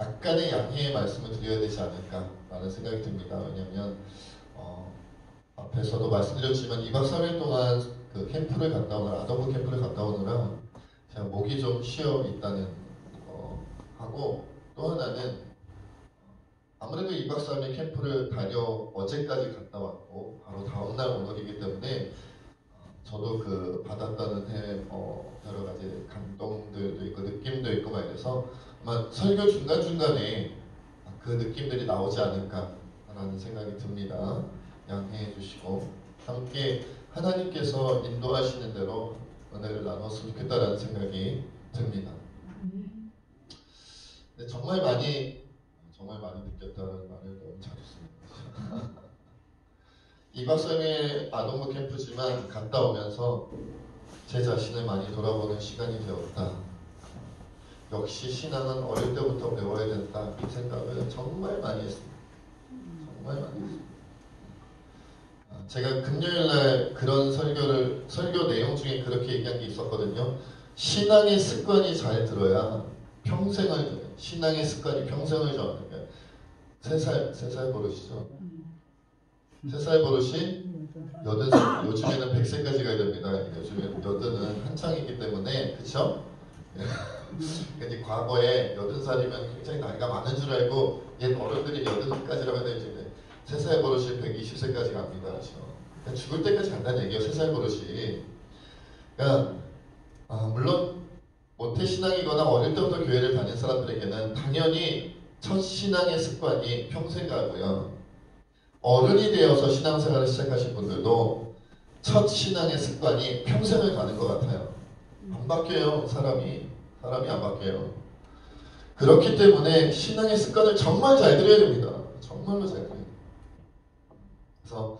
약간의 양해의 말씀을 드려야 되지 않을까라는 생각이 듭니다. 왜냐하면 앞에서도 말씀드렸지만 2박 3일 동안 그 캠프를 갔다 오느라, 아동부 캠프를 갔다 오느라 제가 목이 좀 쉬어 있다는 거 하고, 또 하나는 아무래도 2박 3일 캠프를 어제까지 갔다 왔고 바로 다음날 오늘이기 때문에 저도 그 받았다는 여러 가지 감동들도 있고 느낌도 있고 막 이래서 아마 설교 중간중간에 그 느낌들이 나오지 않을까라는 생각이 듭니다. 양해해 주시고 함께 하나님께서 인도하시는 대로 은혜를 나눴으면 좋겠다라는 생각이 듭니다. 근데 정말 많이 느꼈다는 말을 너무 자주 씁니다. 2박 3일 아동부 캠프지만 갔다 오면서 제 자신을 많이 돌아보는 시간이 되었다. 역시 신앙은 어릴 때부터 배워야 된다. 이 생각을 정말 많이 했습니다. 정말 많이 했습니다. 제가 금요일날 그런 설교 내용 중에 그렇게 얘기한 게 있었거든요. 신앙의 습관이 잘 들어야 신앙의 습관이 평생을 정하는 거예요. 3살 버릇이죠. 3살 버릇이 80살, 요즘에는 100세까지 가야 됩니다. 요즘에 80은 한창이기 때문에, 그쵸? 근데 과거에 80살이면 굉장히 나이가 많은 줄 알고 옛 어른들이 80까지라고 해도 이제 3살 버릇이 120세까지 갑니다. 그렇죠? 그러니까 죽을 때까지 간다는 얘기예요. 3살 버릇이. 그러니까 물론 모태신앙이거나 어릴 때부터 교회를 다닌 사람들에게는 당연히 첫 신앙의 습관이 평생 가고요. 어른이 되어서 신앙생활을 시작하신 분들도 첫 신앙의 습관이 평생을 가는 것 같아요. 안 바뀌어요. 사람이 안 바뀌어요. 그렇기 때문에 신앙의 습관을 정말 잘 들여야 됩니다. 정말로 잘 들여야 됩니다. 그래서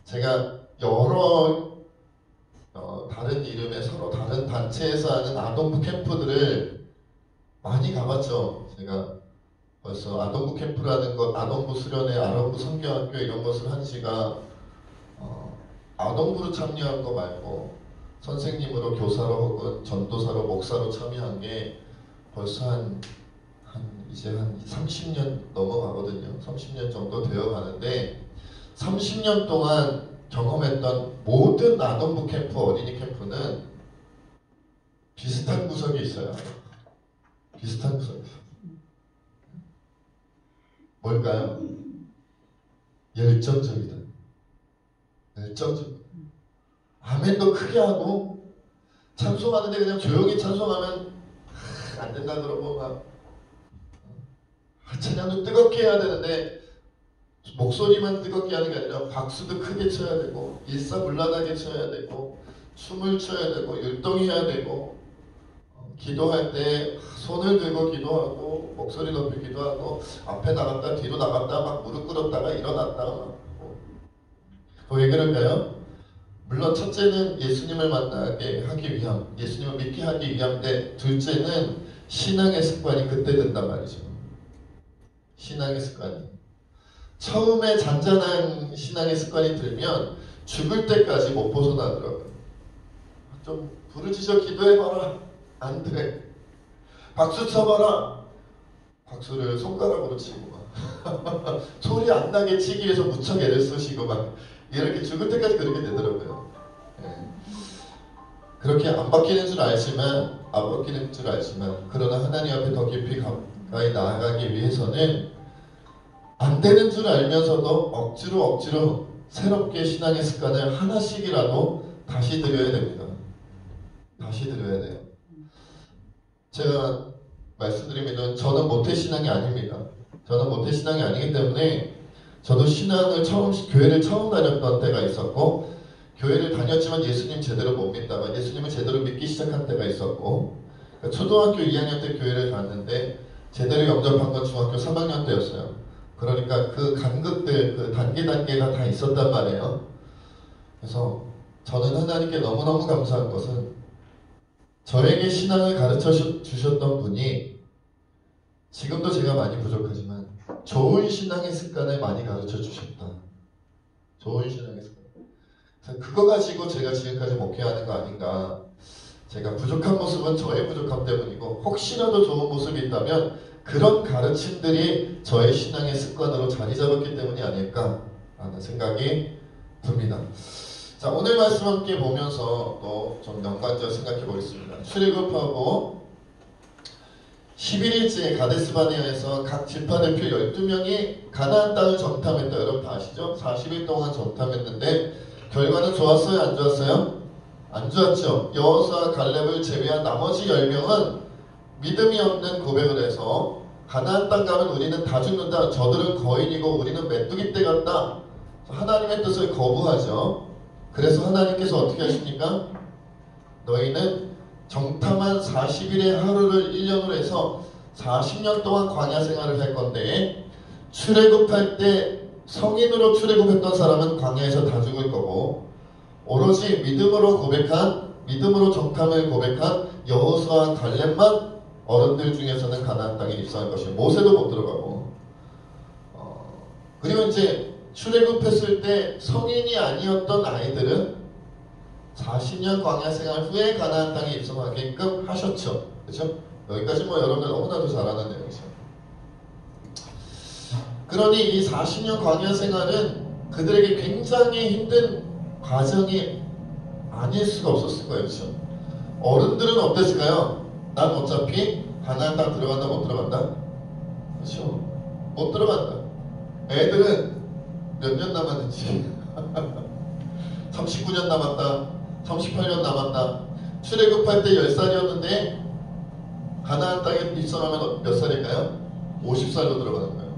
제가 여러 다른 이름의 서로 다른 단체에서 하는 아동부 캠프들을 많이 가봤죠. 제가 벌써 아동부 캠프라는 것, 아동부 수련회, 아동부 성경학교 이런 것을 한 지가 아동부로 참여한 거 말고 선생님으로 교사로 혹은 전도사로 목사로 참여한 게 벌써 이제 한 30년 넘어가거든요. 30년 정도 되어 가는데 30년 동안 경험했던 모든 아동부 캠프, 어린이 캠프는 비슷한 구석이 있어요. 비슷한 구석이 있어요. 뭘까요? 열정적이다. 열정적. 아멘도 크게 하고 찬송하는데 그냥 조용히 찬송하면 안 된다 그러고 막 찬양도 뜨겁게 해야 되는데 목소리만 뜨겁게 하는 게 아니라 박수도 크게 쳐야 되고 일사불란하게 쳐야 되고 춤을 춰야 되고 율동해야 되고 기도할 때 손을 들고 기도하고 목소리 높이 기도하고 앞에 나갔다 뒤로 나갔다 막 무릎 꿇었다가 일어났다 막. 왜 그럴까요? 물론 첫째는 예수님을 만나게 하기 위함, 예수님을 믿게 하기 위함인데 둘째는 신앙의 습관이 그때 든단 말이죠. 신앙의 습관이. 처음에 잔잔한 신앙의 습관이 들면 죽을 때까지 못 벗어나더라고요. 좀 부르짖어 기도해봐라. 안 돼. 박수 쳐봐라. 박수를 손가락으로 치고 막 소리 안 나게 치기 위해서 무척 애를 쓰시고 막 이렇게 죽을 때까지 그렇게 되더라고요. 네. 그렇게 안 바뀌는 줄 알지만 그러나 하나님 앞에 더 깊이 가까이 나아가기 위해서는 안 되는 줄 알면서도 억지로 새롭게 신앙의 습관을 하나씩이라도 다시 들여야 됩니다. 다시 들여야 돼요. 제가 말씀드리면 저는 모태신앙이 아닙니다. 저는 모태신앙이 아니기 때문에 저도 교회를 처음 다녔던 때가 있었고 교회를 다녔지만 예수님 제대로 못 믿다가 예수님을 제대로 믿기 시작한 때가 있었고 초등학교 2학년 때 교회를 갔는데 제대로 영접한 건 중학교 3학년 때였어요. 그러니까 그 간극들, 그 단계가 다 있었단 말이에요. 그래서 저는 하나님께 너무너무 감사한 것은 저에게 신앙을 가르쳐 주셨던 분이 지금도 제가 많이 부족하지만 좋은 신앙의 습관을 많이 가르쳐 주셨다. 좋은 신앙의 습관. 그래서 그거 가지고 제가 지금까지 목회하는 거 아닌가. 제가 부족한 모습은 저의 부족함 때문이고 혹시라도 좋은 모습이 있다면 그런 가르침들이 저의 신앙의 습관으로 자리 잡았기 때문이 아닐까라는 생각이 듭니다. 자, 오늘 말씀 함께 보면서 또 좀 연관되어 생각해 보겠습니다. 출애굽하고 11일째 가데스바네아에서 각 지파 대표 12명이 가나안 땅을 정탐했다. 여러분 다 아시죠? 40일 동안 정탐했는데 결과는 좋았어요? 안 좋았어요? 안 좋았죠. 여호수아와 갈렙을 제외한 나머지 10명은 믿음이 없는 고백을 해서 가나안 땅 가면 우리는 다 죽는다. 저들은 거인이고 우리는 메뚜기 떼 같다. 하나님의 뜻을 거부하죠. 그래서 하나님께서 어떻게 하십니까? 너희는 정탐한 40일의 하루를 1년으로 해서 40년 동안 광야 생활을 할 건데 출애굽할 때 성인으로 출애굽했던 사람은 광야에서 다 죽을 거고 오로지 믿음으로 정탐을 고백한 여호수아와 갈렙만 어른들 중에서는 가나안 땅에 입성할 것이고 모세도 못 들어가고 그리고 이제 출애굽했을 때 성인이 아니었던 아이들은 40년 광야 생활 후에 가나안 땅에 입성하게끔 하셨죠. 그렇죠? 여기까지 뭐 여러분들 너무나도 잘 아는 내용이죠. 그러니 이 40년 광야 생활은 그들에게 굉장히 힘든 과정이 아닐 수가 없었을 거예요. 그렇죠? 어른들은 어땠을까요? 난 어차피 가나안 땅 들어간다 못 들어간다? 그렇죠? 못 들어간다. 애들은 몇 년 남았는지 39년 남았다. 38년 남았다. 출애굽할 때 10살이었는데 가나안 땅에 입성하면 몇 살일까요? 50살로 들어가는 거예요.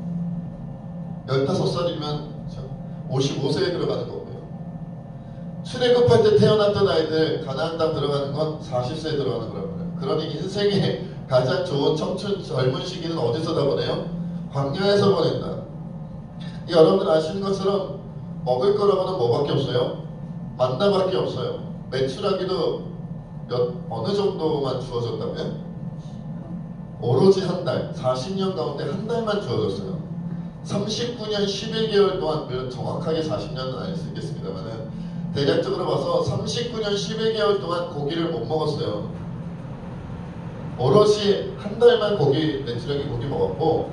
15살이면 55세에 들어가는 거고요. 출애굽할 때 태어났던 아이들 가나안 땅 들어가는 건 40세에 들어가는 거라고요. 그러니 인생의 가장 좋은 청춘 젊은 시기는 어디서 다 보내요? 광야에서 보낸다. 여러분들 아시는 것처럼 먹을 거라고는 뭐밖에 없어요? 만나밖에 없어요. 매출하기도 어느 정도만 주어졌다고요? 오로지 한 달, 40년 가운데 한 달만 주어졌어요. 39년 11개월 동안, 물론 정확하게 40년은 아닐 수 있겠습니다만 대략적으로 봐서 39년 11개월 동안 고기를 못 먹었어요. 오롯이 한 달만 매출하기 고기 먹었고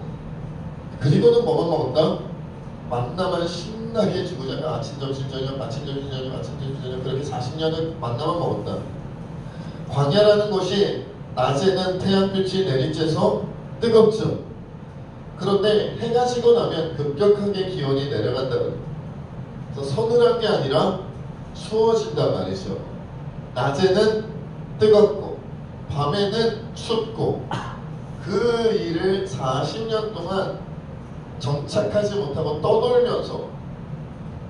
그리고는 뭐만 먹었다? 만나만 신나게 주고자 아침, 점심, 저녁, 아침, 점심, 저녁, 아침, 점심, 저녁 그렇게 40년은 만나만 먹었다. 광야라는 곳이 낮에는 태양빛이 내리쬐서 뜨겁죠. 그런데 해가 지고 나면 급격하게 기온이 내려간다는 거예요. 그래서 서늘한 게 아니라 추워진단 말이죠. 낮에는 뜨겁고 밤에는 춥고 그 일을 40년 동안 정착하지 못하고 떠돌면서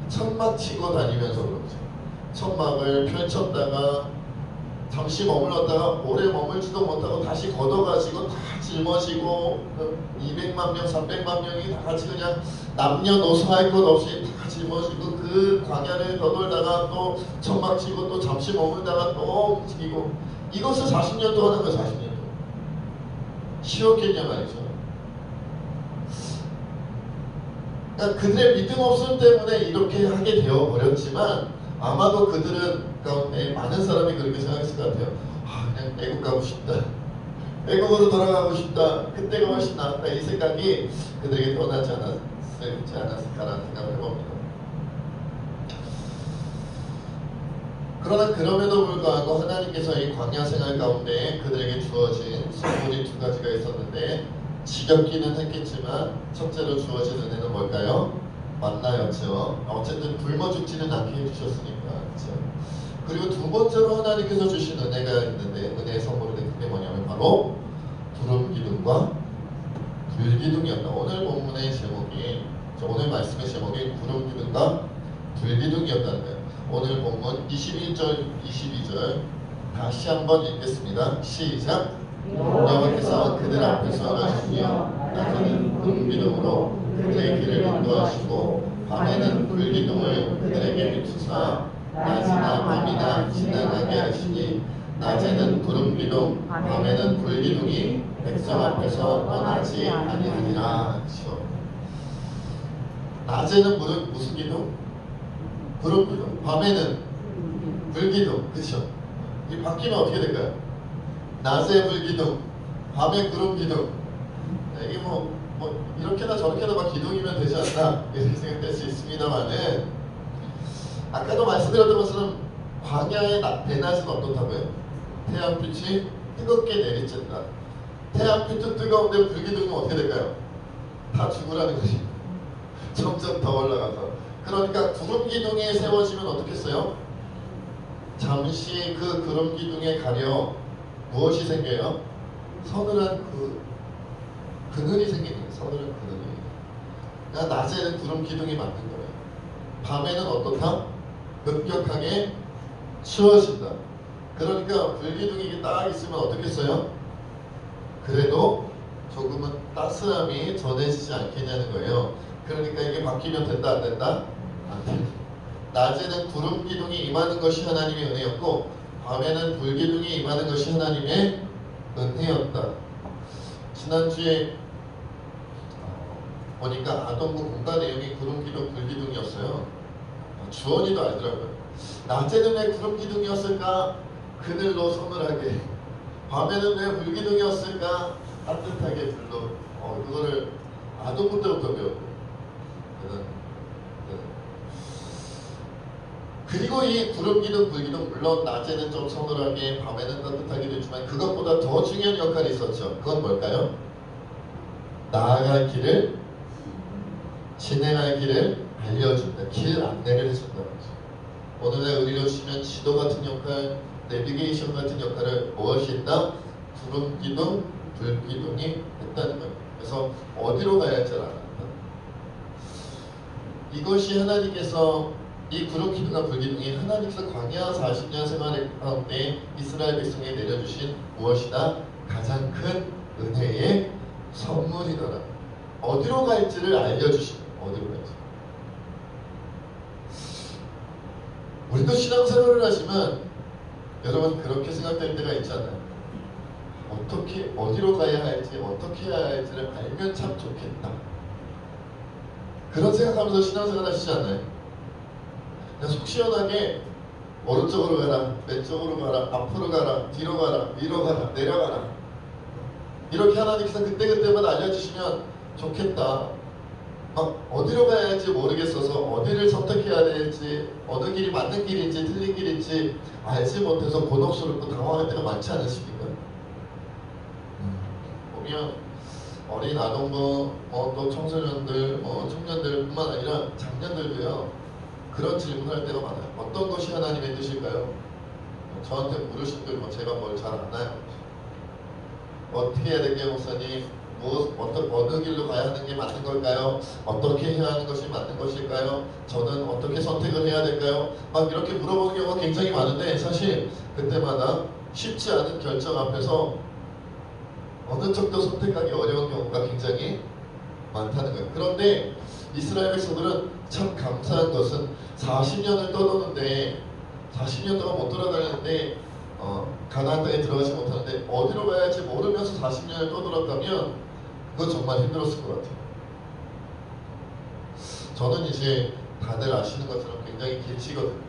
천막 치고 다니면서 그러죠. 천막을 펼쳤다가 잠시 머물렀다가 오래 머물지도 못하고 다시 걷어가지고 다 짊어지고 200만 명, 300만 명이 다 같이 그냥 남녀노소 할 것 없이 다 짊어지고 그 광야를 떠돌다가 또 천막 치고 또 잠시 머물다가 또 움직이고 이것을 40년 동안 한 거예요. 40년 동안. 쉬웠겠냐 말이죠. 그러니까 그들의 믿음 없음 때문에 이렇게 하게 되어버렸지만 아마도 그들은 가운데 많은 사람이 그렇게 생각했을 것 같아요. 그냥 외국 가고 싶다. 외국으로 돌아가고 싶다. 그때가 훨씬 낫다. 이 생각이 그들에게 떠나지 않았을까라는 생각을 해봅니다. 그러나 그럼에도 불구하고 하나님께서 이 광야 생활 가운데 그들에게 주어진 선물이 두 가지가 있었는데 지겹기는 했겠지만 첫째로 주어진 은혜는 뭘까요? 만나였죠. 어쨌든 굶어 죽지는 않게 해주셨으니까. 그렇죠? 그리고 두 번째로 하나님께서 주신 은혜가 있는데 은혜의 선물이 그게 뭐냐면 바로 구름 기둥과 불 기둥이었다. 오늘 본문의 제목이 오늘 말씀의 제목이 구름 기둥과 불 기둥이었다는 거예요. 오늘 본문 21절 22절 다시 한번 읽겠습니다. 시작. 여호와께서 그들 앞에서 가시며 낮에는 구름 기둥으로 그들의 길을 인도하시고 밤에는 불 기둥을 그들에게 비추사 낮이나 밤이나 지나가게 하시니 낮에는 구름 기둥 밤에는 불 기둥이 백성 앞에서 떠나지 아니하니라. 그렇죠? 낮에는 무슨 기둥? 구름 기둥. 밤에는 불 기둥. 그렇죠? 이 바뀌면 어떻게 될까요? 낮에 불 기둥, 밤에 구름 기둥. 이게 뭐 이렇게나 저렇게나 막 기둥이면 되지 않나 이렇게 생각할 수 있습니다만은 아까도 말씀드렸던 것처럼 광야의 대낮은 어떻다고요? 태양빛이 뜨겁게 내리쬐다. 태양빛도 뜨거운데 불기둥은 어떻게 될까요? 다 죽으라는 것이 점점 더 올라가서 그러니까 구름 기둥에 세워지면 어떻겠어요? 잠시 그 구름 기둥에 가려 무엇이 생겨요? 서늘한 그늘이 생기는 서늘한 그늘이. 그러니까 낮에는 구름 기둥이 맞는 거예요. 밤에는 어떻다? 급격하게 추워진다. 그러니까 불기둥이 딱 있으면 어떻겠어요? 그래도 조금은 따스함이 전해지지 않겠냐는 거예요. 그러니까 이게 바뀌면 된다 안 된다? 안 된다. 낮에는 구름 기둥이 임하는 것이 하나님의 은혜였고 밤에는 불기둥이 임하는 것이 하나님의 은혜였다. 지난주에 보니까 아동부 공과 내용이 구름 기둥, 불기둥이었어요. 주원이도 알더라고요. 낮에는 왜 구름 기둥이었을까? 그늘로 서늘하게. 밤에는 왜 불기둥이었을까? 따뜻하게 불로. 그거를 아동부 때부터 배웠고. 그리고 이 구름 기둥, 불기둥 물론 낮에는 좀 서늘하게 밤에는 따뜻하게 되지만 그것보다 더 중요한 역할이 있었죠. 그건 뭘까요? 나아갈 길을 진행할 길을 알려준다. 길 안내를 해준다. 오늘날 우리로 치면 지도 같은 역할, 내비게이션 같은 역할을 무엇이 했다? 구름 기둥, 불 기둥이 했다는 거예요. 그래서 어디로 가야 할지 알았다. 이것이 하나님께서 이 구름 기둥과 불 기둥이 하나님께서 광야 40년 생활 가운데 이스라엘 백성에 내려주신 무엇이다? 가장 큰 은혜의 선물이더라. 어디로 갈지를 알려주신 어디로 갈지. 우리도 신앙생활을 하지만 여러분 그렇게 생각될 때가 있잖아요. 어떻게 어디로 가야 할지 어떻게 해야 할지를 알면 참 좋겠다. 그런 생각하면서 신앙생활 하시지 않나요? 그냥 속 시원하게 오른쪽으로 가라, 왼쪽으로 가라, 앞으로 가라, 뒤로 가라, 위로 가라, 내려가라. 이렇게 하나님께서 그때그때마다 알려주시면 좋겠다. 막 어디로 가야 할지 모르겠어서 어디를 선택해야 될지 어느 길이 맞는 길인지 틀린 길인지 알지 못해서 곤혹스럽고 당황할 때가 많지 않으십니까? 보면 어린 아동부, 또 청소년들, 청년들 뿐만 아니라 장년들도요 그런 질문할 때가 많아요. 어떤 것이 하나님의 뜻일까요? 저한테 물으신 분 제가 뭘 잘 아나요? 어떻게 해야 될게요, 목사님? 어느 길로 가야 하는 게 맞는 걸까요? 어떻게 해야 하는 것이 맞는 것일까요? 저는 어떻게 선택을 해야 될까요? 막 이렇게 물어보는 경우가 굉장히 많은데 사실 그때마다 쉽지 않은 결정 앞에서 어느 쪽도 선택하기 어려운 경우가 굉장히 많다는 거예요. 그런데 이스라엘 백성들은 참 감사한 것은 40년을 떠도는데 40년 동안 못 돌아다녔는데 가나안 땅에 들어가지 못하는데 어디로 가야 할지 모르면서 40년을 떠돌았다면 그건 정말 힘들었을 것 같아요. 저는 이제 다들 아시는 것처럼 굉장히 길치거든요.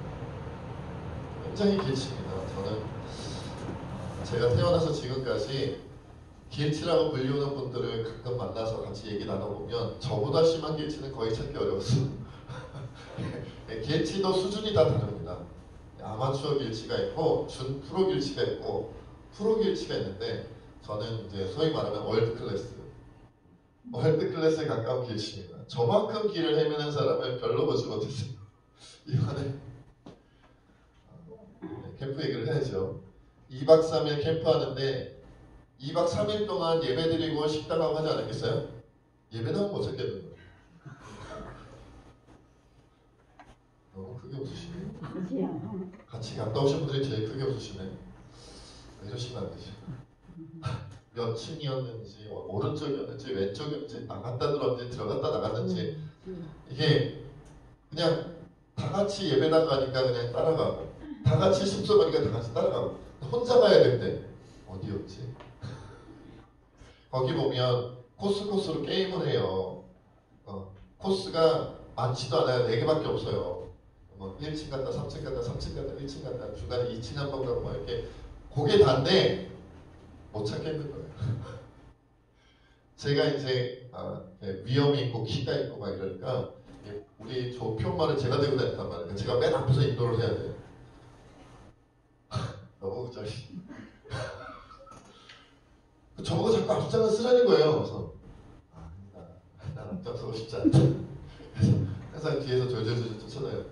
굉장히 길칩니다. 저는 제가 태어나서 지금까지 길치라고 불리우는 분들을 가끔 만나서 같이 얘기 나눠보면 저보다 심한 길치는 거의 찾기 어려웠어요. 길치도 수준이 다 다릅니다. 아마추어 길치가 있고 준 프로 길치가 있고 프로 길치가 있는데 저는 이제 소위 말하면 월드 클래스에 가까운 길치입니다. 저만큼 길을 헤매는 사람을 별로 보지 못했어요. 이번에 캠프 얘기를 해야죠. 2박 3일 캠프하는데 2박 3일 동안 예배드리고 식당하고 하지 않았겠어요? 예배당은 못 찾겠는 거예요. 너무 크게 웃으시네. 같이 갔다 오신 분들이 제일 크게 웃으시네. 이러시면 안 되죠. 몇 층이었는지, 오른쪽이었는지, 왼쪽이었는지, 나갔다 들었는지, 들어갔다 나갔는지 이게 그냥 다 같이 예배당 가니까 그냥 따라가고 다 같이 숙소 가니까 다 같이 따라가고 혼자 가야 되는데 어디였지? 거기 보면 코스로 게임을 해요. 코스가 많지도 않아요. 4개밖에 없어요. 1층 갔다 3층 갔다 3층 갔다 1층 갔다 중간에 2층 한 번 가고 막 이렇게 그게 단데 못 찾겠는 거예요. 제가 이제 위험이 있고 키가 있고 막 이러니까 우리 조표말을 제가 들고 다녔단 말이에요. 제가 맨 앞에서 인도를 해야 돼요. 너무 그자리. 저보고 자꾸 앞장을 쓰라는 거예요. 그래서 난 앞장서고 싶지 않다. 그래서 항상 뒤에서 졸졸졸 쫓아다녀요.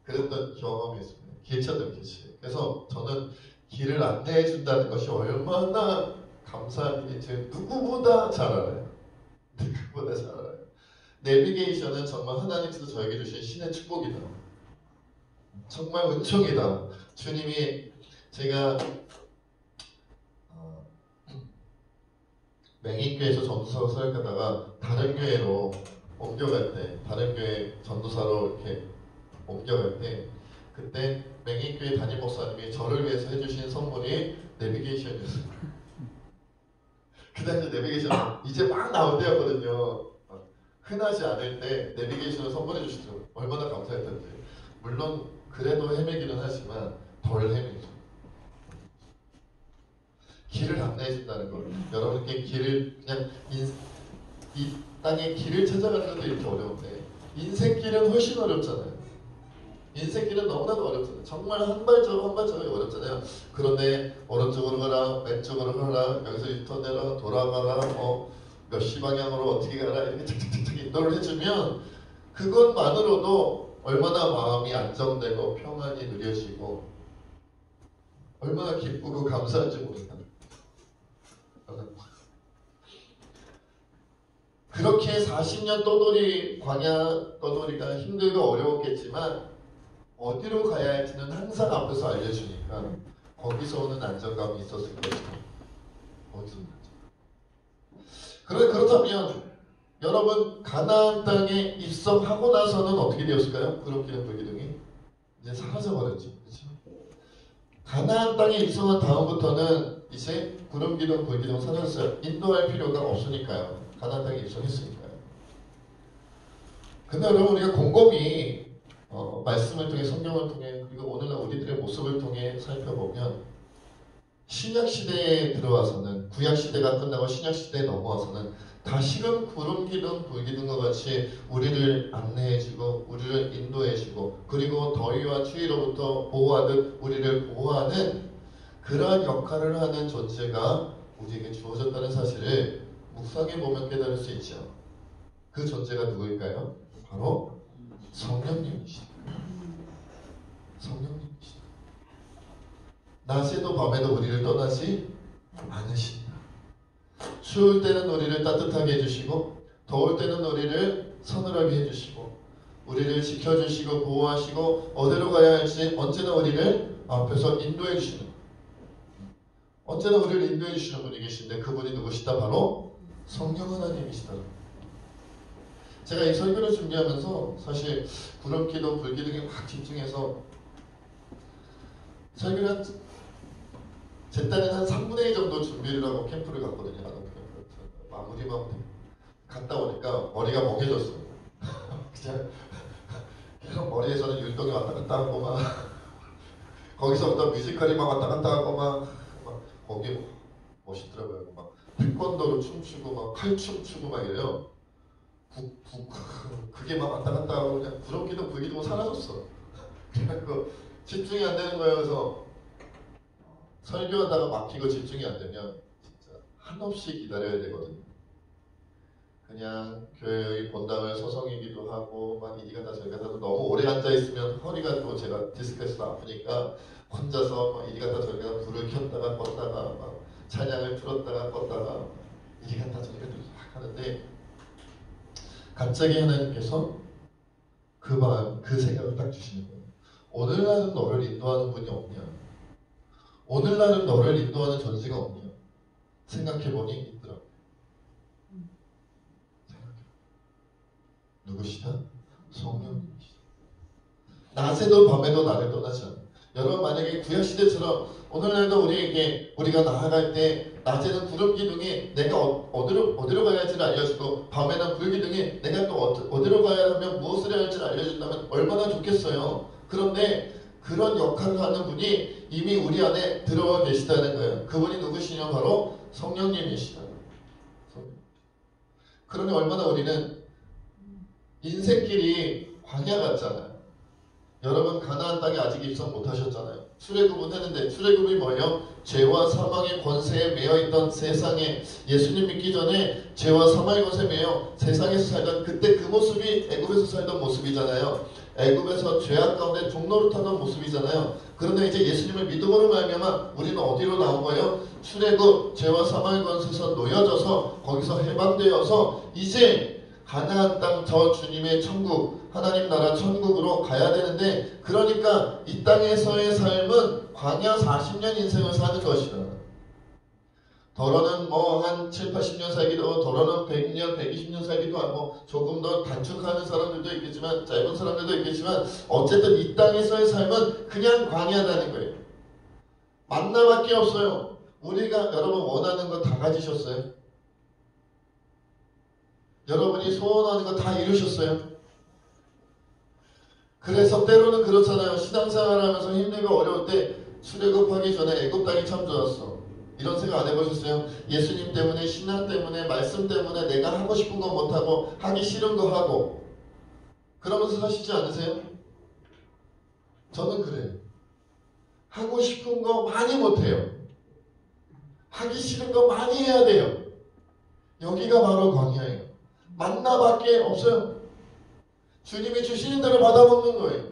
그랬던 경험이 있습니다. 기차들 기치. 그래서 저는 길을 안내해 준다는 것이 얼마나 감사한 일인지 누구보다 잘 알아요. 누구보다 잘 알아요. 내비게이션은 정말 하나님께서 저에게 주신 신의 축복이다. 정말 은총이다. 주님이 제가 맹인교회에서 전도사로 사역하다가 다른 교회로 옮겨갈 때, 다른 교회 전도사로 이렇게 옮겨갈 때, 그때 맹인교회 담임 목사님이 저를 위해서 해주신 선물이 내비게이션이었어요. 그 당시 내비게이션 이제 막 나올 때였거든요. 흔하지 않을 때 내비게이션을 선물해 주시더라고요. 얼마나 감사했던지. 물론 그래도 헤매기는 하지만 덜 헤매죠. 길을 안내해 준다는 걸. 여러분께 길을 그냥 이 땅에 길을 찾아가는 것도 이렇게 어려운데 인생길은 훨씬 어렵잖아요. 인생길은 너무나도 어렵잖아요. 정말 한 발자국 한 발자국이 어렵잖아요. 그런데 오른쪽으로 가라, 왼쪽으로 가라, 여기서 유턴해라, 돌아가라, 몇 시 방향으로 어떻게 가라 이렇게 착착착착 인도를 해주면 그것만으로도 얼마나 마음이 안정되고 평안이 누려지고 얼마나 기쁘고 감사한지 모른다. 그렇게 40년 떠돌이 광야 떠돌이가 힘들고 어려웠겠지만 어디로 가야 할지는 항상 앞에서 알려주니까 거기서 오는 안정감이 있었을 것이다. 거기서 오는 안정감. 그렇다면 여러분 가나안 땅에 입성하고 나서는 어떻게 되었을까요? 구름기둥 불기둥이 이제 사라져버렸죠. 그렇죠? 가나안 땅에 입성한 다음부터는 이제 구름기둥 불기둥 사라졌어요. 인도할 필요가 없으니까요. 가나안 땅에 입성했으니까요. 근데 여러분 우리가 곰곰이 말씀을 통해 성경을 통해 그리고 오늘날 우리들의 모습을 통해 살펴보면 신약시대에 들어와서는 구약시대가 끝나고 신약시대에 넘어와서는 다시금 구름기둥 불기둥과 같이 우리를 안내해주고 우리를 인도해주고 그리고 더위와 추위로부터 보호하듯 우리를 보호하는 그러한 역할을 하는 존재가 우리에게 주어졌다는 사실을 묵상해보면 깨달을 수 있죠. 그 존재가 누구일까요? 바로 성령님이시다. 성령님이시다. 낮에도 밤에도 우리를 떠나지 않으신다. 추울 때는 우리를 따뜻하게 해주시고 더울 때는 우리를 서늘하게 해주시고 우리를 지켜주시고 보호하시고 어디로 가야 할지 언제나 우리를 앞에서 인도해 주시는 언제나 우리를 인도해 주시는 분이 계신데 그분이 누구시다? 바로 성령 하나님이시다. 제가 이 설교를 준비하면서 사실 구름기둥 불기둥에 막 집중해서 설교를 제 딴에는 한 3분의 2 정도 준비를 하고 캠프를 갔거든요. 마무리 갔다 오니까 머리가 멍해졌어요. 그냥 계속 머리에서는 율동이 왔다 갔다 하고 막 거기서부터 뮤지컬이 막 왔다 갔다 하고 막 거기 멋있더라고요. 막 태권도로 춤추고 막 칼춤 추고 막 이래요. 그게 막 왔다 갔다 하고 그냥 구름기둥 불기둥 사라졌어. 그냥 그 집중이 안 되는 거예요. 그래서 설교하다가 막히고 집중이 안 되면 진짜 한없이 기다려야 되거든요. 그냥 교회의 본당을 서성이기도 하고 막 이리 갔다 저리 갔다 너무 오래 앉아 있으면 허리가 또 제가 디스크에서 아프니까 혼자서 막 이리 갔다 저리 갔다 불을 켰다가 껐다가 막 찬양을 틀었다가 껐다가 이리 갔다 저리 갔다 막 하는데 갑자기 하나님께서 그 마음, 그 생각을 딱 주시는 거예요. 오늘날은 너를 인도하는 분이 없냐? 오늘날은 너를 인도하는 존재가 없냐? 생각해보니 있더라고요. 누구시다? 성령님이시다. 낮에도 밤에도 나를 떠나지 않아. 여러분 만약에 구약시대처럼 오늘날도 우리가 나아갈 때 낮에는 구름기둥이 내가 어디로 가야 할지를 알려주고 밤에는 불기둥이 내가 또 어디로 가야 하면 무엇을 해야 할지를 알려준다면 얼마나 좋겠어요. 그런데 그런 역할을 하는 분이 이미 우리 안에 들어와 계시다는 거예요. 그분이 누구시냐? 바로 성령님이시다. 그러니 얼마나 우리는 인생길이 광야 같잖아요. 여러분 가나안 땅에 아직 입성 못하셨잖아요. 출애굽은 했는데 출애굽이 뭐예요? 죄와 사망의 권세에 매여있던 세상에 예수님 믿기 전에 죄와 사망의 권세에 매여 세상에서 살던 그때 그 모습이 애굽에서 살던 모습이잖아요. 애굽에서 죄악 가운데 종노릇하던 모습이잖아요. 그런데 이제 예수님을 믿음으로 말미암아 우리는 어디로 나온 거예요? 출애굽 죄와 사망의 권세에서 놓여져서 거기서 해방되어서 이제 가나안 땅 저 주님의 천국 하나님 나라 천국으로 가야 되는데 그러니까 이 땅에서의 삶은 광야 40년 인생을 사는 것이다. 더러는 뭐 한 7, 80년 살기도 하고 더러는 100년, 120년 살기도 하고 조금 더 단축하는 사람들도 있겠지만 짧은 사람들도 있겠지만 어쨌든 이 땅에서의 삶은 그냥 광야라는 거예요. 만나밖에 없어요. 우리가 여러분 원하는 거 다 가지셨어요? 여러분이 소원하는 거 다 이루셨어요? 그래서 때로는 그렇잖아요. 신앙생활 하면서 힘들고 어려울 때 출애굽하기 전에 애굽 땅이 참 좋았어. 이런 생각 안 해보셨어요? 예수님 때문에 신앙 때문에 말씀 때문에 내가 하고 싶은 거 못하고 하기 싫은 거 하고 그러면서 사시지 않으세요? 저는 그래요. 하고 싶은 거 많이 못해요. 하기 싫은 거 많이 해야 돼요. 여기가 바로 광야예요. 만나밖에 없어요. 주님이 주시는 대로 받아먹는 거예요.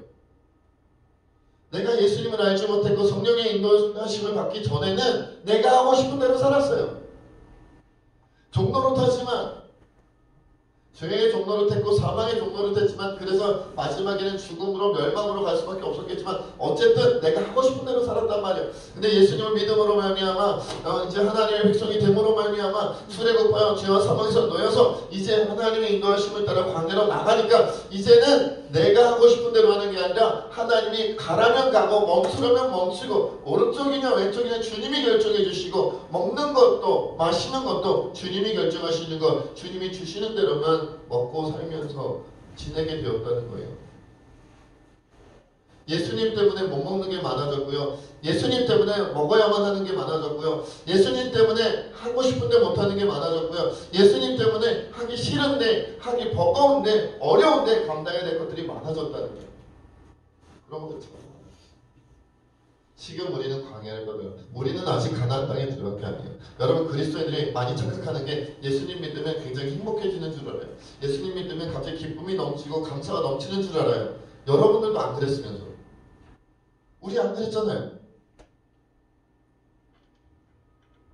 내가 예수님을 알지 못했고 성령의 인도하심을 받기 전에는 내가 하고 싶은 대로 살았어요. 종노릇하지만 죄의 종노릇했고 사망의 종노릇했지만 그래서 마지막에는 죽음으로 멸망으로 갈 수밖에 없었겠지만 어쨌든 내가 하고 싶은 대로 살았단 말이에요. 근데 예수님을 믿음으로 말미암아 이제 하나님의 백성이 됨으로 말미암아 출애굽하여 죄와 사망에서 놓여서 이제 하나님의 인도하심을 따라 광야로 나가니까 이제는 내가 하고 싶은 대로 하는 게 아니라 하나님이 가라면 가고 멈추려면 멈추고 오른쪽이냐 왼쪽이냐 주님이 결정해 주시고 먹는 것도 마시는 것도 주님이 결정하시는 것 주님이 주시는 대로만 먹고 살면서 지내게 되었다는 거예요. 예수님 때문에 못 먹는 게 많아졌고요. 예수님 때문에 먹어야만 하는 게 많아졌고요. 예수님 때문에 하고 싶은데 못하는 게 많아졌고요. 예수님 때문에 하기 싫은데 하기 버거운데 어려운데 감당해야 될 것들이 많아졌다는 거예요. 그런 것들 참 지금 우리는 광야를 걸어요. 우리는 아직 가나안 땅에 들어간 게 아니에요. 여러분 그리스도인들이 많이 착각하는 게 예수님 믿으면 굉장히 행복해지는 줄 알아요. 예수님 믿으면 갑자기 기쁨이 넘치고 감사가 넘치는 줄 알아요. 여러분들도 안 그랬으면서 우리 안 그랬잖아요.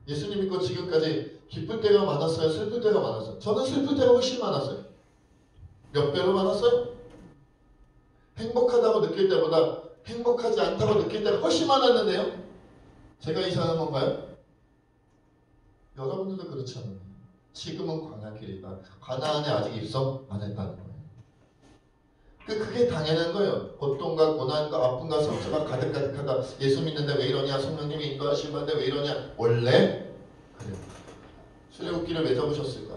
예수님 믿고 지금까지 기쁠 때가 많았어요? 슬플 때가 많았어요? 저는 슬플 때가 훨씬 많았어요. 몇 배로 많았어요? 행복하다고 느낄 때보다 행복하지 않다고 느낄 때가 훨씬 많았는데요? 제가 이상한 건가요? 여러분들도 그렇지 않나요? 지금은 광야길이다. 가나안에 아직 입성 안 했다는 거예요. 그게 당연한 거예요. 고통과 고난과 아픔과 상처가 가득가득하다. 예수 믿는데 왜 이러냐? 성령님이 인도하시는데 왜 이러냐? 원래 그래요. 출애굽기를 왜 적으셨을까?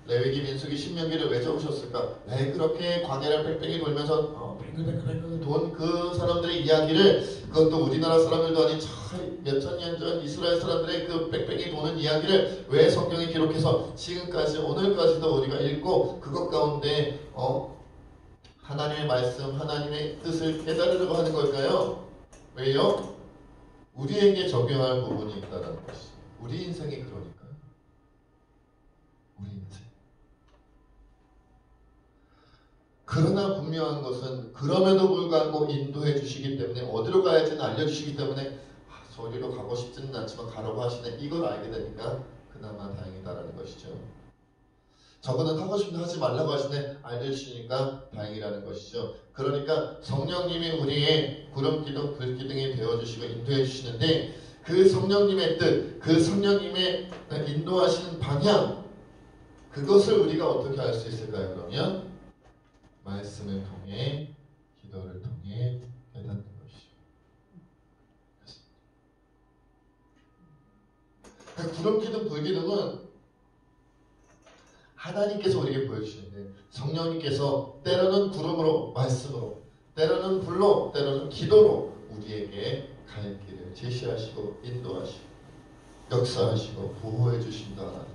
레위기, 민수기, 신명기를 왜 적으셨을까? 왜 그렇게 광야를 뺑뺑이 돌면서 뺑글뺑글 돈 그 사람들의 이야기를 그것도 우리나라 사람들도 아닌 몇천 년 전 이스라엘 사람들의 그 뺑뺑이 도는 이야기를 왜 성경에 기록해서 지금까지 오늘까지도 우리가 읽고 그것 가운데 하나님의 말씀, 하나님의 뜻을 깨달으려고 하는 걸까요? 왜요? 우리에게 적용할 부분이 있다는 것이죠. 우리 인생이 그러니까요. 우리 인생. 그러나 분명한 것은 그럼에도 불구하고 인도해 주시기 때문에 어디로 가야지는 알려주시기 때문에 저기로 가고 싶지는 않지만 가라고 하시네. 이걸 알게 되니까 그나마 다행이다라는 것이죠. 저거는 하고 싶은데 하지 말라고 하시네. 알려주시니까 다행이라는 것이죠. 그러니까 성령님이 우리의 구름기둥, 불기둥이 되어주시고 인도해 주시는데 그 성령님의 뜻, 그 성령님의 인도하시는 방향 그것을 우리가 어떻게 알 수 있을까요? 그러면 말씀을 통해 기도를 통해 깨닫는 것이죠. 그 구름기둥, 불기둥은 하나님께서 우리에게 보여주시는데 성령님께서 때로는 구름으로 말씀으로 때로는 불로 때로는 기도로 우리에게 갈 길을 제시하시고 인도하시고 역사하시고 보호해 주신다라는 거예요.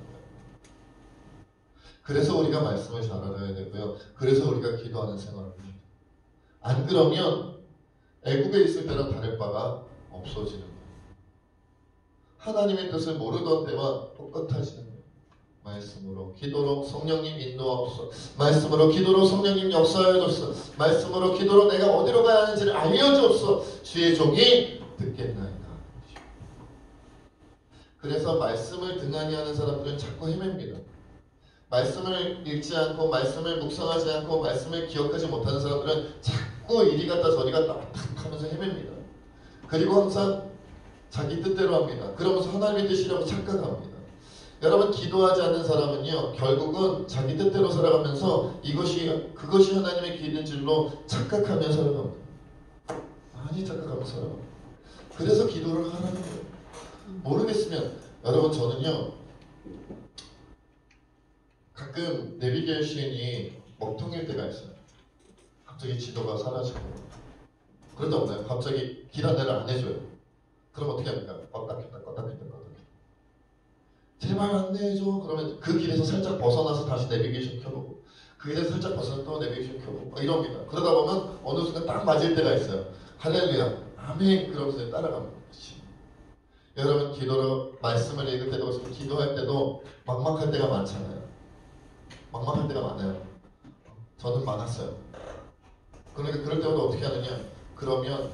그래서 우리가 말씀을 잘 알아야 되고요. 그래서 우리가 기도하는 생활을 해요. 안 그러면 애굽에 있을 때랑 다를 바가 없어지는 거예요. 하나님의 뜻을 모르던 때와 똑같아지는 거예요. 말씀으로 기도로 성령님 인도하옵소서. 말씀으로 기도로 성령님 역사하여 주옵소서. 말씀으로 기도로 내가 어디로 가야 하는지를 알려주옵소서. 주의 종이 듣겠나이다. 그래서 말씀을 등한히 하는 사람들은 자꾸 헤맵니다. 말씀을 읽지 않고 말씀을 묵상하지 않고 말씀을 기억하지 못하는 사람들은 자꾸 이리 갔다 저리 갔다 하면서 헤맵니다. 그리고 항상 자기 뜻대로 합니다. 그러면서 하나님의 뜻이라고 착각합니다. 여러분, 기도하지 않는 사람은요, 결국은 자기 뜻대로 살아가면서 그것이 하나님의 길인 줄로 착각하며 살아갑니다. 많이 착각하며 살아갑니다. 그래서 기도를 하라는 거예요. 모르겠으면, 여러분, 저는요, 가끔 내비게이션이 먹통일 때가 있어요. 갑자기 지도가 사라지고. 그런 데 없나요? 갑자기 길 안내를 안 해줘요. 그럼 어떻게 합니까? 껐다 켰다 껐다 켰다 껐다 켰다. 제발 안내해줘. 그러면 그 길에서 살짝 벗어나서 다시 내비게이션 켜보고, 그 길에서 살짝 벗어나서 또 내비게이션 켜보고 이럽니다. 그러다 보면 어느 순간 딱 맞을 때가 있어요. 할렐루야, 아멘, 그러면서 따라갑니다. 여러분, 기도로 말씀을 읽을 때도 기도할 때도 막막할 때가 많잖아요. 막막할 때가 많아요. 저는 많았어요. 그러니까 그럴 때마다 어떻게 하느냐, 그러면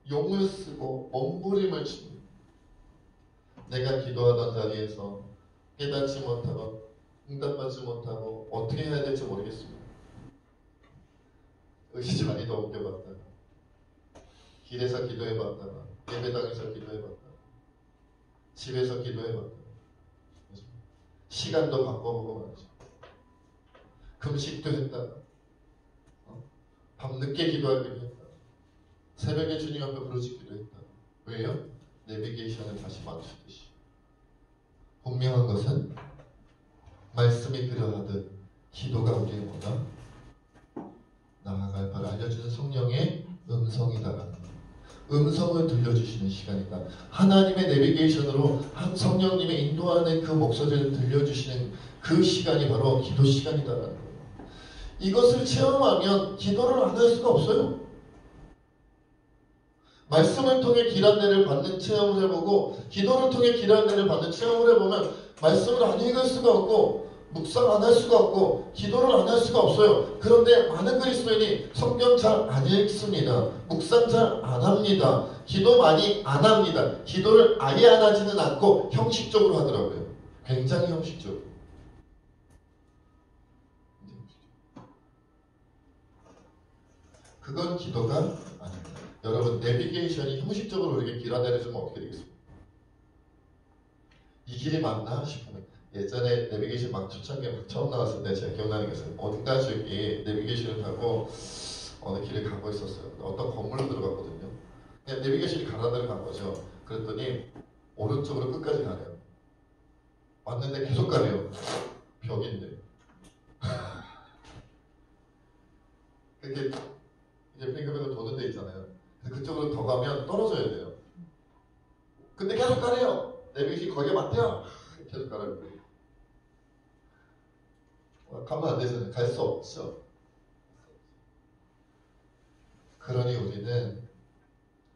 용을 쓰고 몸부림을 칩니다. 내가 기도하던 자리에서 깨닫지 못하고 응답받지 못하고 어떻게 해야 될지 모르겠습니다. 의식 많이 더 옮겨봤다가, 길에서 기도해봤다가, 예배당에서 기도해봤다가, 집에서 기도해봤다가, 시간도 바꿔보고 말이죠. 금식도 했다가, 밤늦게 기도하기도 했다가, 새벽에 주님 앞에 부르짖기도 했다가. 왜요? 내비게이션을 다시 맞추듯이. 분명한 것은 말씀이 그러하듯 기도가 우리의 뭐다? 나아갈 바를 알려주는 성령의 음성이다라는 거예요. 음성을 들려주시는 시간이다. 하나님의 내비게이션으로 성령님의 인도하는 그 목소리를 들려주시는 그 시간이 바로 기도 시간이다라는 거예요. 이것을 체험하면 기도를 안 할 수가 없어요. 말씀을 통해 길 안내를 받는 체험을 해보고, 기도를 통해 길 안내를 받는 체험을 해보면 말씀을 안 읽을 수가 없고, 묵상 안 할 수가 없고, 기도를 안 할 수가 없어요. 그런데 많은 그리스도인이 성경 잘 안 읽습니다. 묵상 잘 안 합니다. 기도 많이 안 합니다. 기도를 아예 안 하지는 않고 형식적으로 하더라고요. 굉장히 형식적으로. 그건 기도가 아닙니다. 여러분, 내비게이션이 형식적으로 우리에게 길 안내를 주면 어떻게 되겠습니까? 이 길이 맞나 싶으면, 예전에 내비게이션 막 초창기에 막 처음 나왔을 때 제가 기억나는 게 있어요. 어딘가 저기 내비게이션을 타고 어느 길에 가고 있었어요. 어떤 건물로 들어갔거든요. 그냥 내비게이션이 가라는 데로 간 거죠. 그랬더니 오른쪽으로 끝까지 가래요. 왔는데 계속 가래요. 벽인데. 그게 이제 핑크백을 도는 데 있잖아요. 그쪽으로 더 가면 떨어져야 돼요. 근데 계속 가래요. 내비게이션이 거기에 맞대요. 계속 가라고. 가면 안 되잖아요. 갈 수 없죠. 그러니 우리는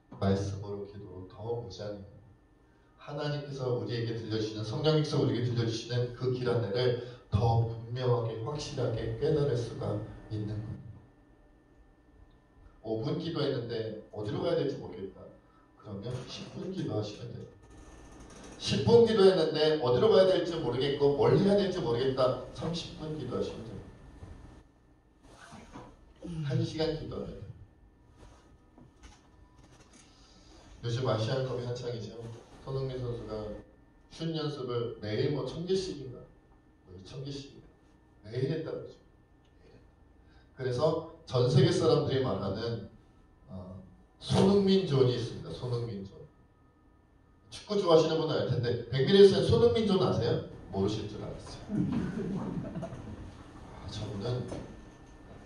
말씀으로 기도로 더 무지하게 하나님께서 우리에게 들려주시는, 성령님께서 우리에게 들려주시는 그 길 안내를 더 분명하게 확실하게 깨달을 수가 있는 겁니다. 5분 기도했는데 어디로 가야 될지 모르겠다. 그러면 10분 기도하시면 돼요. 10분 기도했는데 어디로 가야 될지 모르겠고 뭘 해야 될지 모르겠다. 30분 기도하시면 돼요. 1시간 기도해야 돼요. 요즘 아시안컵이 한창이죠. 손흥민 선수가 슛 연습을 매일 1000개씩인가 2000개씩 매일 했다고 그러죠. 그래서 전 세계 사람들이 말하는 손흥민 존이 있습니다. 손흥민 존. 축구 좋아하시는 분은 알 텐데, 백미래에서는 손흥민 존 아세요? 모르실 줄 알았어요. 저분은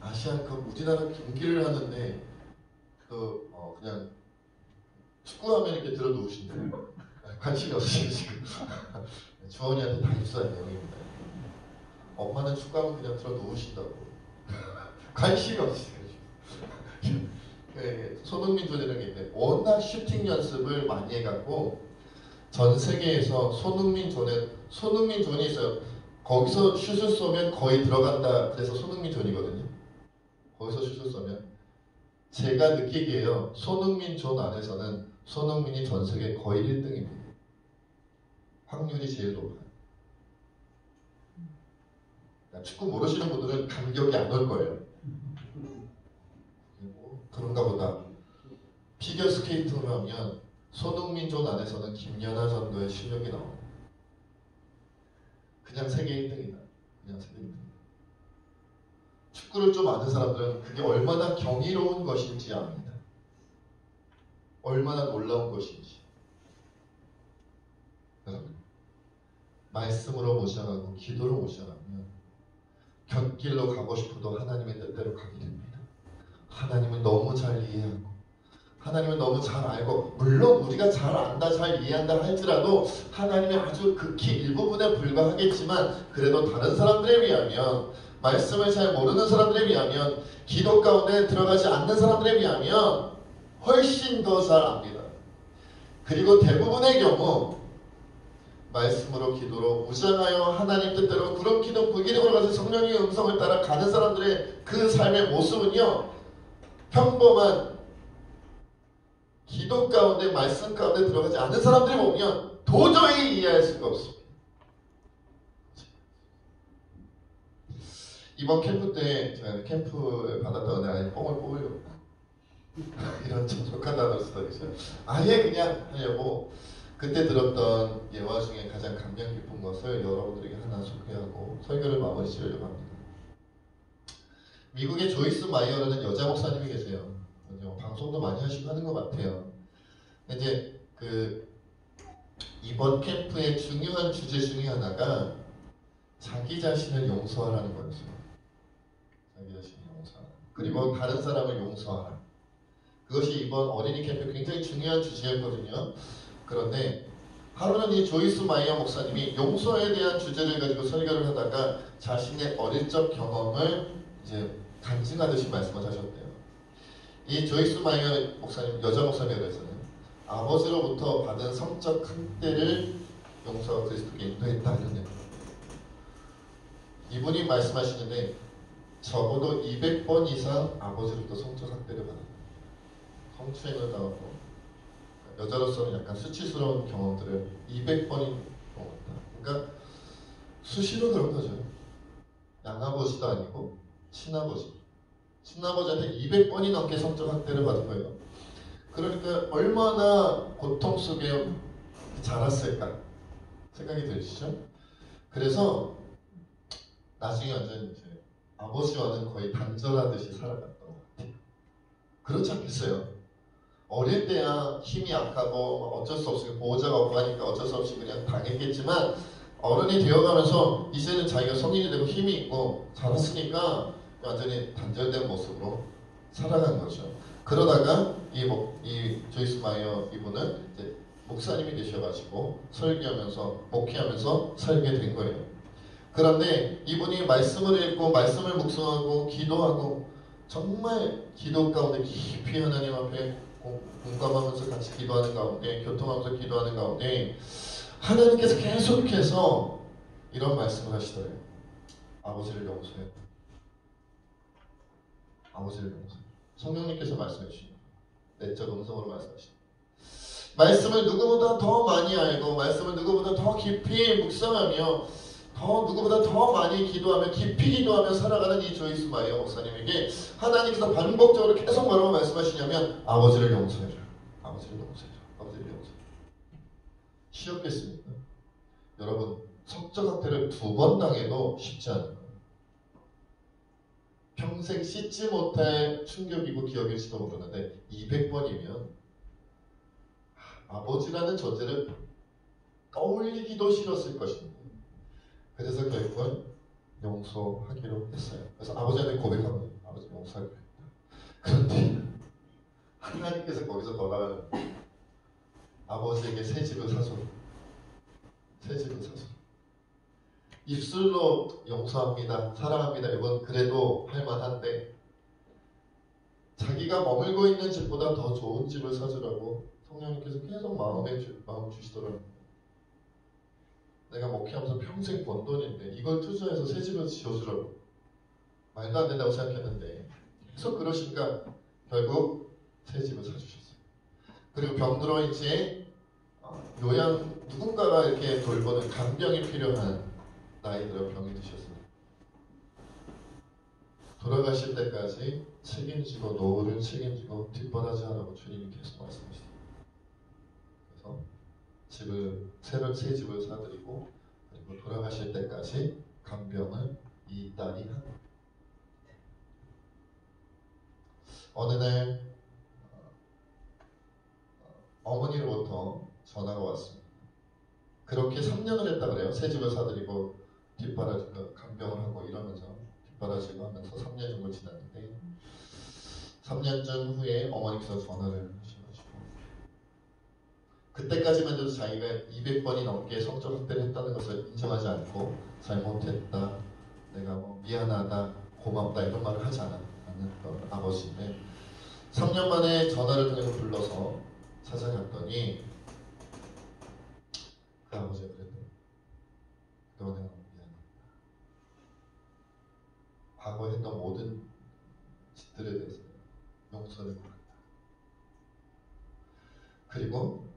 아시안컵 우리나라 경기를 하는데 그냥 축구하면 이렇게 들어 누우신대요. 관심이 없으시고 지금 주원이한테 다 입수한 내용입니다. 엄마는 축구하면 그냥 들어 누우신다고. 관심이 없으세요. 손흥민 존이라는 게 있는데 워낙 슈팅 연습을 많이 해갖고 전 세계에서 손흥민 존이 있어요. 거기서 슛을 쏘면 거의 들어간다. 그래서 손흥민 존이거든요. 거기서 슛을 쏘면 제가 느끼기에요. 손흥민 존 안에서는 손흥민이 전 세계 거의 1등입니다. 확률이 제일 높아요. 축구 모르시는 분들은 감격이 안 올 거예요. 그런가 보다. 피겨스케이팅을 하면 손흥민 존 안에서는 김연아 정도의 실력이 나옵니다. 그냥 세계 1등이다. 그냥 세계 1등. 축구를 좀 아는 사람들은 그게 얼마나 경이로운 것인지 압니다. 얼마나 놀라운 것인지. 여러분, 말씀으로 모셔가고 기도로 모셔가면 곁길로 가고 싶어도 하나님의 뜻대로 가게 됩니다. 하나님은 너무 잘 이해하고 하나님은 너무 잘 알고, 물론 우리가 잘 안다, 잘 이해한다 할지라도 하나님이 아주 극히 일부분에 불과하겠지만 그래도 다른 사람들에 비하면, 말씀을 잘 모르는 사람들에 비하면, 기도 가운데 들어가지 않는 사람들에 비하면 훨씬 더 잘 압니다. 그리고 대부분의 경우 말씀으로 기도로 무장하여 하나님 뜻대로 구름 기둥 불기둥으로 가서 성령의 음성을 따라 가는 사람들의 그 삶의 모습은요, 평범한 기도 가운데 말씀 가운데 들어가지 않는 사람들이 보면 도저히 이해할 수가 없습니다. 이번 캠프 때 제가 캠프에 받았던 은혜 아예 뽕을 뽑으려고 이런 촉촉한 단어를 쓰더라고요. 아예 그냥 하려고 그때 들었던 예화 중에 가장 감명 깊은 것을 여러분들에게 하나 소개하고 설교를 마무리 지으려고 합니다. 미국의 조이스 마이어라는 여자 목사님이 계세요. 방송도 많이 하시고 하는 것 같아요. 이제 이번 캠프의 중요한 주제 중에 하나가 자기 자신을 용서하라는 거였어요. 자기 자신을 용서하라. 그리고 다른 사람을 용서하라. 그것이 이번 어린이 캠프의 굉장히 중요한 주제였거든요. 그런데 하루는 이 조이스 마이어 목사님이 용서에 대한 주제를 가지고 설교를 하다가 자신의 어릴 적 경험을 이제 간증하듯이 말씀을 하셨대요. 이 조이스 마이어 목사님, 여자 목사님에 대해서는 아버지로부터 받은 성적 학대를 용서하고 그리스도께 인도했다 이런 내용. 이분이 말씀하시는데 적어도 200번 이상 아버지로부터 성적 학대를 받았다. 성추행을 당하고 여자로서는 약간 수치스러운 경험들을 200번이 겪었다. 그러니까 수시로 그런 거죠. 양아버지도 아니고 친아버지한테 200번이 넘게 성적 학대를 받은 거예요. 그러니까 얼마나 고통 속에 자랐을까 생각이 드시죠? 그래서 나중에 완전 이제 아버지와는 거의 단절하듯이 살아갔던 것 같아요. 그렇지 않겠어요? 어릴 때야 힘이 약하고 어쩔 수 없이 보호자가 없고 하니까 어쩔 수 없이 그냥 당했겠지만 어른이 되어가면서 이제는 자기가 성인이 되고 힘이 있고 자랐으니까 완전히 단절된 모습으로 살아간 거죠. 그러다가 이 조이스 마이어 이분은 이제 목사님이 되셔가지고 설교하면서 목회하면서 살게 된 거예요. 그런데 이분이 말씀을 읽고 말씀을 묵상하고 기도하고 정말 기도 가운데 깊이 하나님 앞에 공감하면서 같이 기도하는 가운데 교통하면서 기도하는 가운데 하나님께서 계속해서 이런 말씀을 하시더래요. 아버지를 용서해. 아버지를 용서해. 성령님께서 말씀해 주십니다. 내적 음성으로 말씀하십니다. 말씀을 누구보다 더 많이 알고 말씀을 누구보다 더 깊이 묵상하며 누구보다 더 많이 기도하며 깊이 기도하며 살아가는 이 조이스 마이어 목사님에게 하나님께서 반복적으로 계속 뭐라고 말씀하시냐면 아버지를 용서해라. 아버지를 용서해라. 아버지를 용서해라. 쉬웠겠습니까? 여러분 성적 학대를 2번 당해도 쉽지 않은 거예요. 평생 씻지 못할 충격이고 기억일지도 모르는데 200번이면 아버지라는 존재를 떠올리기도 싫었을 것입니다. 그래서 결국은 용서하기로 했어요. 그래서 아버지한테 고백합니다. 아버지 용서하기로 했다. 그런데 하나님께서 거기서 뭐라 아버지에게 새 집을 사줘. 새 집을 사줘. 입술로 용서합니다, 사랑합니다, 이건 그래도 할만한데 자기가 머물고 있는 집보다 더 좋은 집을 사주라고 성령님께서 계속 마음 주시더라고요. 내가 목회하면서 평생 번 돈인데 이걸 투자해서 새 집을 지어주라고. 말도 안 된다고 생각했는데 계속 그러시니까 결국 새 집을 사주셨어요. 그리고 병들어 있지 요양 누군가가 이렇게 돌보는 간병이 필요한 나이들어 병이 드셨어요. 돌아가실 때까지 책임지고 노후를 책임지고 뒷바라지 하라고 주님이 계속 말씀하시죠. 그래서 새 집을 사드리고 그리고 돌아가실 때까지 간병을 이 딸이 한. 어느 날 어머니로부터 전화가 왔습니다. 그렇게 3년을 했다 그래요. 새 집을 사드리고 뒷바라지가 간병을 하고 이러면서 뒷바라지가 하면서 3년 정도 지났는데 3년쯤 후에 어머니께서 전화를 하셔가지고 그때까지만 해도 자기가 200번이 넘게 성적 학대를 했다는 것을 인정하지 않고 잘못했다, 내가 뭐 미안하다, 고맙다 이런 말을 하지 않았던 아버지인데 3년 만에 전화를 통해서 불러서 찾아갔더니 그 아버지가 그랬대요. 그동안 내가 너무 미안해. 과거 했던 모든 짓들에 대해서 용서를 구한다. 그리고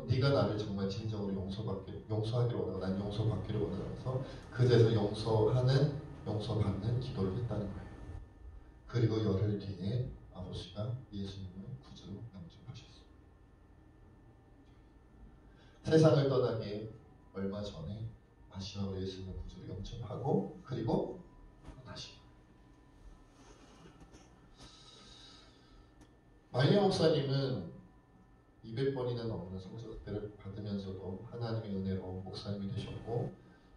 네가 나를 정말 진정으로 용서하기를 원하고 난 용서받기를 원하면서 그제서 용서받는 기도를 했다는 거예요. 그리고 열흘 뒤에 아버지가 예수님을 구주로 영접하셨어요. 세상을 떠나기 얼마 전에 마지막으로 예수님을 구주로 영접하고 그리고 다시 마리아 목사님은 200번이나 넘는 성적학대를 받으면서도 하나님의 은혜로 목사님이 되셨고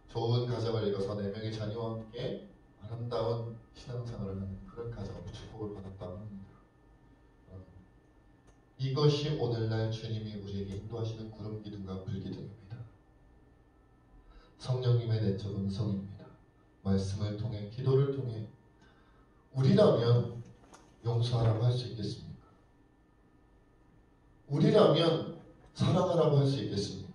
좋은 가정을 이뤄서 4명의 자녀와 함께 아름다운 신앙생활을 하는 그런 가정으로 축복을 받았다고 합니다. 이것이 오늘날 주님이 우리에게 인도하시는 구름기둥과 불기둥입니다. 성령님의 내적 음성입니다. 말씀을 통해 기도를 통해 우리라면 용서하라고 할 수 있겠습니까? 우리라면 사랑하라고 할 수 있겠습니까?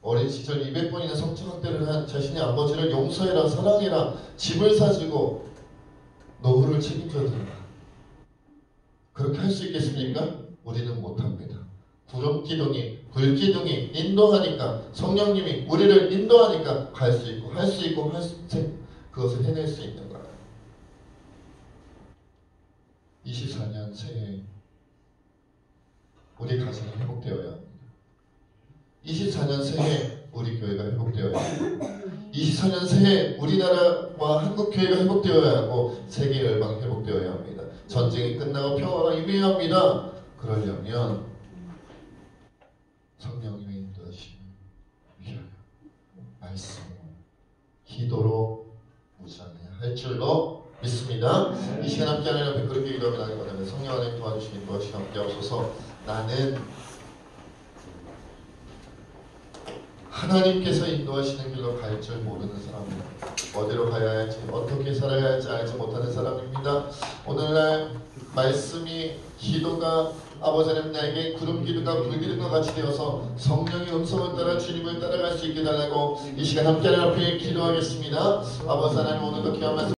어린 시절 200번이나 성적학대를 한 자신의 아버지를 용서해라, 사랑해라, 집을 사주고 노후를 책임져야 된다. 그렇게 할 수 있겠습니까? 우리는 못합니다. 구름기둥이, 불기둥이 인도하니까 성령님이 우리를 인도하니까 갈 수 있고 할 수 있고 그것을 해낼 수 있는 거예요. 24년 새해 우리 가정이 회복되어야 합니다. 24년 새해 우리 교회가 회복되어야 합니다. 24년 새해 우리나라와 한국교회가 회복되어야 하고 세계 열방이 회복되어야 합니다. 전쟁이 끝나고 평화가 임해야 합니다. 그러려면 성령님의 인도하심을 위하여 말씀, 기도로 무장해야 할 줄로 믿습니다. 이 시간 함께 하나님 앞에 그렇게 기도하며 나가기 원하면 성령 하나님 도와주시기 함께 하옵소서. 나는 하나님께서 인도하시는 길로 갈 줄 모르는 사람입니다. 어디로 가야 할지 어떻게 살아야 할지 알지 못하는 사람입니다. 오늘날 말씀이 기도가 아버지 하나님 나에게 구름기둥과 불기둥과 같이 되어서 성령의 음성을 따라 주님을 따라갈 수 있게 달라고 이 시간 함께 하나님 앞에 기도하겠습니다. 아버지 하나님 오늘도 기도하면서